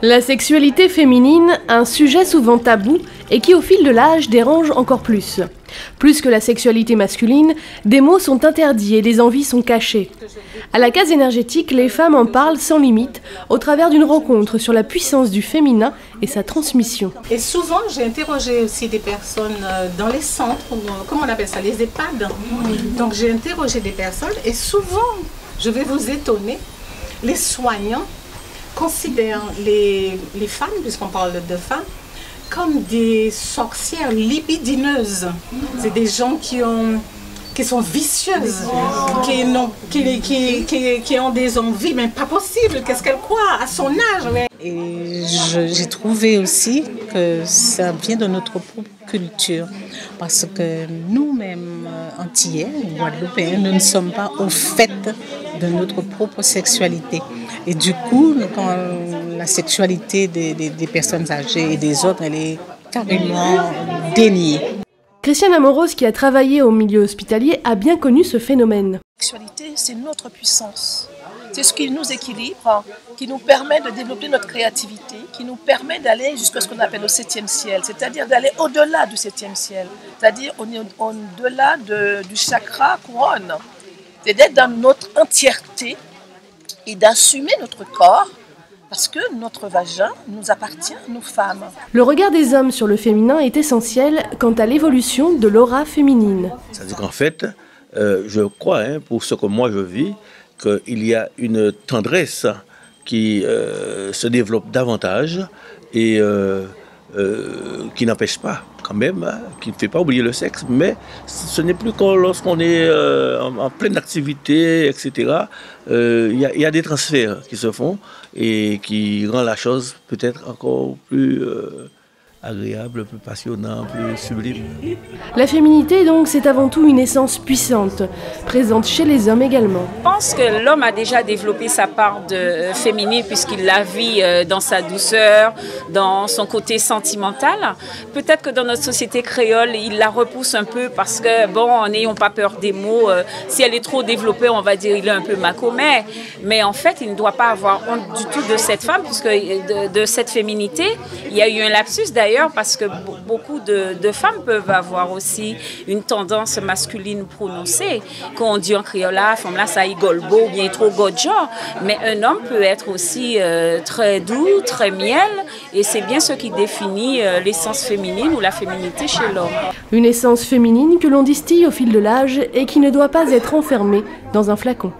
La sexualité féminine, un sujet souvent tabou et qui au fil de l'âge dérange encore plus. Plus que la sexualité masculine, des mots sont interdits et des envies sont cachées. À la case énergétique, les femmes en parlent sans limite, au travers d'une rencontre sur la puissance du féminin et sa transmission. Et souvent, j'ai interrogé aussi des personnes dans les centres, comment on appelle ça, les EHPAD. Donc j'ai interrogé des personnes et souvent, je vais vous étonner, les soignants considèrent les femmes, puisqu'on parle de femmes, comme des sorcières libidineuses. C'est des gens qui sont vicieuses, qui ont des envies, mais pas possible. Qu'est-ce qu'elle croit à son âge? Et j'ai trouvé aussi que ça vient de notre propre culture. Parce que nous-mêmes, Antillais, Guadeloupéens, nous ne sommes pas au fait de notre propre sexualité. Et du coup, quand la sexualité des personnes âgées et des autres, elle est carrément déniée. Christiane Amoros, qui a travaillé au milieu hospitalier, a bien connu ce phénomène. La sexualité, c'est notre puissance. C'est ce qui nous équilibre, qui nous permet de développer notre créativité, qui nous permet d'aller jusqu'à ce qu'on appelle le 7e ciel, c'est-à-dire d'aller au-delà du 7e ciel, c'est-à-dire au-delà du chakra couronne. C'est d'être dans notre entièreté et d'assumer notre corps, parce que notre vagin nous appartient, nous femmes. Le regard des hommes sur le féminin est essentiel quant à l'évolution de l'aura féminine. C'est-à-dire qu'en fait, je crois, pour ce que moi je vis, qu'il y a une tendresse qui se développe davantage et qui n'empêche pas quand même, qui ne fait pas oublier le sexe, mais ce n'est plus que lorsqu'on est en pleine activité, etc. Il y a des transferts qui se font et qui rendent la chose peut-être encore plus agréable, plus passionnant, plus sublime. La féminité, donc, c'est avant tout une essence puissante, présente chez les hommes également. Je pense que l'homme a déjà développé sa part de féminine puisqu'il la vit dans sa douceur, dans son côté sentimental. Peut-être que dans notre société créole, il la repousse un peu parce que, bon, n'ayons pas peur des mots. Si elle est trop développée, on va dire il est un peu macomé. Mais en fait, il ne doit pas avoir honte du tout de cette femme, puisque de cette féminité, il y a eu un lapsus d'ailleurs, parce que beaucoup de femmes peuvent avoir aussi une tendance masculine prononcée. Quand on dit en créole, la femme là, ça rigole beau, bien trop godjo. Mais un homme peut être aussi très doux, très miel, et c'est bien ce qui définit l'essence féminine ou la féminité chez l'homme. Une essence féminine que l'on distille au fil de l'âge et qui ne doit pas être enfermée dans un flacon.